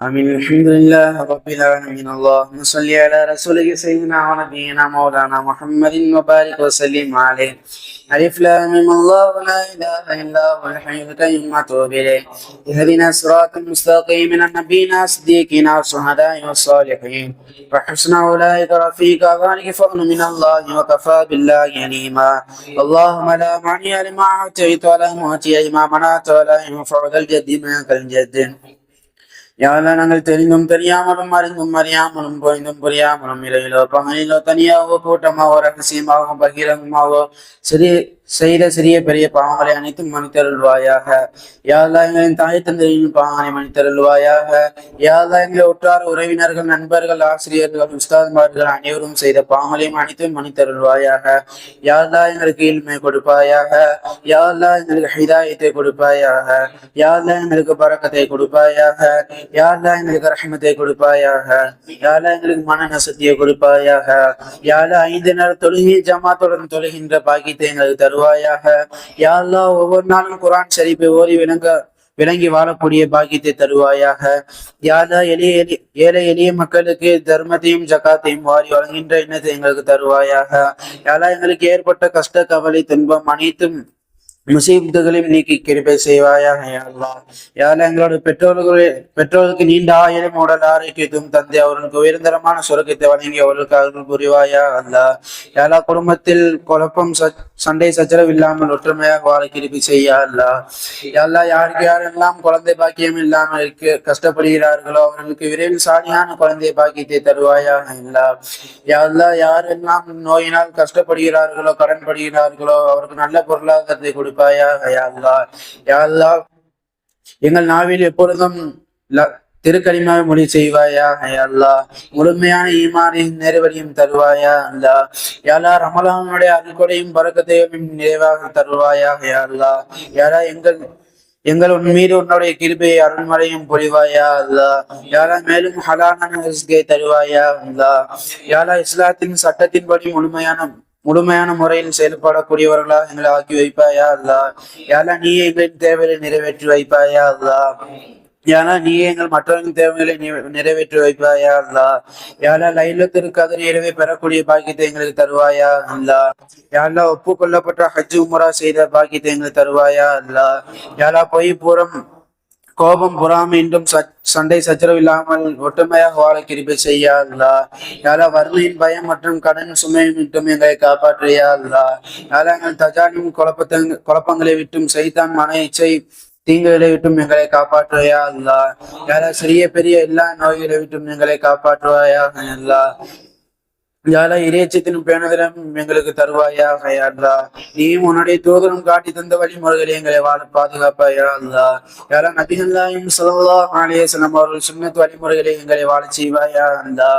آمين. الحمد لله رب العالمين. اللهم صل على رسولك سيدنا ونبينا مولانا محمد وبارك وسلم عليه. ألف لام ميم الله لا إله إلا هو الحي القيوم أتوب إليه. اهدنا الصراط المستقيم من النبيين الصديقين والشهداء والصالحين وحسن أولئك رفيقا ذلك فضل من الله وكفى بالله عليما. اللهم لا مانع لما أعطيت ولا معطي لما منعت ولا ينفع ذا الجد منك الجد. யாரெல்லாம் நாங்கள் தெரிந்தும் தெரியாமலும் அறிந்தும் அறியாமலும் புரிந்தும் புரியாமலும் இறையிலோ பகலிலோ தனியாகவோ கூட்டமாகவோ ரகசியமாகவோ பகிரங்கமாகவோ சிறிய செய்த சிறிய பெரிய பாவங்களை அனைத்தும் மன்னித்தருள்வாயாக. யாரெல்லாம் எங்களின் தாய் தந்தையின் பாவங்களை மன்னித்தருள்வாயாக. யாரெல்லாம் எங்களை உற்றார் உறவினர்கள் நண்பர்கள் ஆசிரியர்கள் உஸ்தாத்மார்கள் அனைவரும் செய்த பாவங்களையும் அனைத்தும் மன்னித்தருள்வாயாக. யாரெல்லாம் எங்களுக்கு இல்மை கொடுப்பாயாக. யாரெல்லாம் எங்களுக்கு ஹிதாயத்தை கொடுப்பாயாக. யாரெல்லாம் எங்களுக்கு பரக்கத்தை கொடுப்பாயாக. யாரெல்லாம் எங்களுக்கு ரஹ்மத்தை கொடுப்பாயாக. யாரெல்லாம் எங்களுக்கு மன நசத்தியை கொடுப்பாயாக. யாரெல்லாம் 5 நேர தொழுகை ஜமாத்துடன் தொழுகின்ற பாக்கியத்தை எங்களுக்கு தருவாயாக. யாரெல்லாம் ஒவ்வொரு நாளும் குர்ஆன் ஷரீஃபை ஓதி விளங்கி வாழக்கூடிய பாக்கியத்தை தருவாயாக. யாரா ஏழை எளிய மக்களுக்கு தர்மத்தையும் ஜகாத்தையும் வாரி வழங்குகின்ற எண்ணத்தை எங்களுக்கு தருவாயாக. யாரா எங்களுக்கு ஏற்பட்ட கஷ்ட கவலை துன்பம் அனைத்தும் முசீபத்துகளையும் நீக்கி கிருபை செய்வாயாக. யாரெல்லாம் எங்களோட பெற்றோர்களுக்கு நீண்ட ஆயிரம் உடல் ஆரோக்கியத்தும் தந்தை அவர்களுக்கு உயர்ந்தரமான சுரக்கத்தை வழங்கி அவர்களுக்கு அருள் புரிவாயா அல்லா. யாரா குடும்பத்தில் குழப்பம் சண்டை சச்சரவு இல்லாமல் ஒற்றுமையாக வாழ கிருபை செய்யா அல்லா. யாரெல்லாம் யாரெல்லாம் குழந்தை பாக்கியம் இல்லாமல் கஷ்டப்படுகிறார்களோ அவர்களுக்கு விரைவில் சாலியான குழந்தை பாக்கியத்தை தருவாயா இல்லா. யாரெல்லாம் நோயினால் கஷ்டப்படுகிறார்களோ கடன் படுகிறார்களோ அவருக்கு நல்ல பொருளாதாரத்தை கொடுப்பாயாக. எங்கள் நாவில் எப்பொழுதும் திருக்கலிமாவை மொழி செய்வாயா அல்லா. முழுமையான ஈமானின் நிறைவடியும் தருவாயா அல்லா. யாரா ரமலானுடைய அருள்கொடையும் பரக்கத்தையும் நிறைவாக தருவாயா அல்லா. யாரா எங்கள் உன் மீது உன்னுடைய கிருபையை அருள்மறையும் பொழிவாயா அல்லா. யாரா மேலும் ஹலாலான ரிஸ்கை தருவாயா அல்லா. யாரா இஸ்லாத்தின் சட்டத்தின்படி முழுமையான முறையில் செயல்படக்கூடியவர்களா எங்களை ஆக்கி வைப்பாயா அல்லா. யாரா நீ எங்களின் தேவையை நிறைவேற்றி வைப்பாயா அல்லா. யாரா நீ எங்கள் மற்றவர்களின் தேவைகளை நிறைவேற்றி வைப்பாயா அல்லா. யாரா லைலத்திற்கு கதிர் இரவை பெறக்கூடிய பாக்கியத்தை எங்களுக்கு தருவாயா அல்லா. யாரா ஒப்புக்கொள்ளப்பட்ட ஹஜ் உம்ரா செய்த பாக்கியத்தை எங்களுக்கு தருவாயா அல்லா. யாரா பொய் பூரம் கோபம் பொறாமை என்றும் சண்டை சச்சரவு இல்லாமல் ஒற்றுமையாக வாழ கிருபை செய்யா அல்லா. யாரா வறுமையின் பயம் மற்றும் கடன் சுமையும் விட்டும் எங்களை காப்பாற்றியா அல்லா. யாரா எங்கள் தஜானியும் குழப்பங்களை விட்டும் சைத்தான் மன இச்சை தீங்குகளை விட்டும் எங்களை காப்பாற்றுவாயா அல்லா. யாரா சிறிய பெரிய எல்லா நோய்களை விட்டும் எங்களை காப்பாற்றுவாயா அல்லா. யாரா இறைச்சத்தின் பேணுதலும் எங்களுக்கு தருவாயா அல்லா. நீயும் உன்னுடைய தூதரும் காட்டி தந்த வழிமுறைகளை எங்களை வாழ பாதுகாப்பாயா அல்லா. யாரா நபிகள்லாயும் ஸல்லல்லாஹு அலைஹி வஸல்லம் அவர்கள் சுன்னத் வழிமுறைகளை எங்களை வாழ செய்வாயா அல்லா.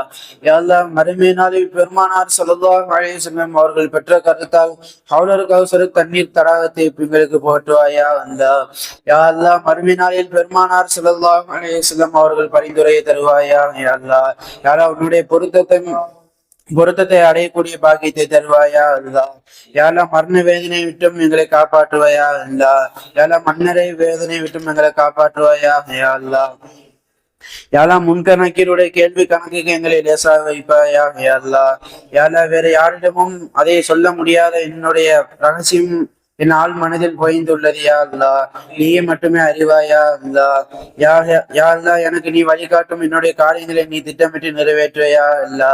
யாரா மறுமை நாளில் பெருமானார் ஸல்லல்லாஹு அலைஹி வஸல்லம் அவர்கள் பெற்ற கருத்தால் ஹவுலர் கௌசர் தண்ணீர் தடாகத்தை எங்களுக்கு போற்றுவாயா அல்லா. யாரா மறுமை நாளில் பெருமானார் ஸல்லல்லாஹு அலைஹி வஸல்லம் அவர்கள் பரிந்துரையை தருவாயா அல்லா. யாரா உன்னுடைய பொருத்தத்தை அடையக்கூடிய பாக்கியத்தை தருவாயா அல்லா. யாரெல்லாம் மரண வேதனை விட்டும் எங்களை காப்பாற்றுவாயா அல்லா. யாரெல்லாம் மன்னரை வேதனை விட்டும் எங்களை காப்பாற்றுவாயா அல்லா. யாரெல்லாம் முன்கணக்கீருடைய கேள்வி கணக்குக்கு எங்களை லேசாக வைப்பாயா அல்லா. யாரெல்லாம் வேற யாரிடமும் அதை சொல்ல முடியாத என்னுடைய ரகசியம் என் ஆள் மனதில் பொய்ந்துள்ளது யா அல்லா. நீயே மட்டுமே அறிவாயா அல்லா. யாருலா எனக்கு நீ வழிகாட்டும் என்னுடைய காரியங்களை நீ திட்டமிட்டு நிறைவேற்றுவையா அல்லா.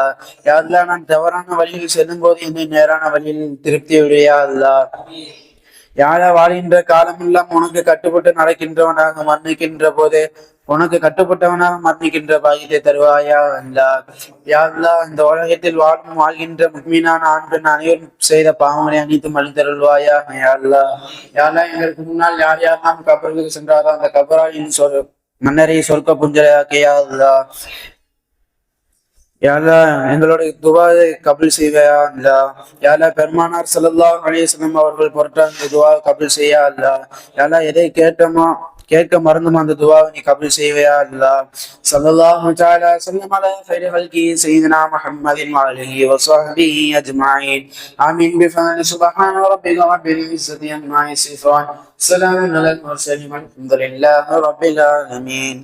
யாருலா நான் தவறான வழியில் செல்லும் போது என்னை நேரான வழியில் திருப்தி விடையா அல்லா. யாரா வாழ்கின்ற காலமெல்லாம் உனக்கு கட்டுப்பட்டு நடக்கின்றவனாக மன்னிக்கின்ற போது உனக்கு கட்டுப்பட்டவனாக மன்னிக்கின்ற பாக்கியத்தை தருவாயா அல்லா. யாருலா இந்த உலகத்தில் வாழ்கின்ற முக்மீனான ஆண் பெண் அனைவரும் செய்த பாவங்களை அனைத்தும் அழித்தருள்வாயா அல்லா. யாரெல்லாம் எங்களுக்கு முன்னால் யார் யாரெல்லாம் கபருக்கு சென்றாரோ அந்த கபராளின் மன்னரை சொர்க்க புஞ்சலையாக்கியா அல்லா. யாரா எங்களுடைய துவாவை கபுல் செய்வையா அல்லா. யாரா பெருமானார் ஸல்லல்லாஹு அலைஹி வஸல்லம் அவர்கள் பொருட்டால் அந்த துவாவை கபுல் செய்யா அல்லா. யாரா எதை கேட்க மறந்தும் அந்த துவாவை நீ கபுல் செய்வையா அல்லா. ஸல்லல்லாஹு தஆலா ஸல்லல்லாஹு அலா கைரி ஹல்கி சய்யிதினா முஹம்மதின் வ ஆலிஹி வ ஸஹ்பிஹி அஜ்மஈன். ஆமீன் பிஃபத்லி சுப்ஹான ரப்பிக ரப்பில் இஸ்ஸத்தி அம்மா யசிஃபூன். ஸலாமுன் அலல் முர்ஸலீன் வல்ஹம்துலில்லாஹி ரப்பில் ஆலமீன்.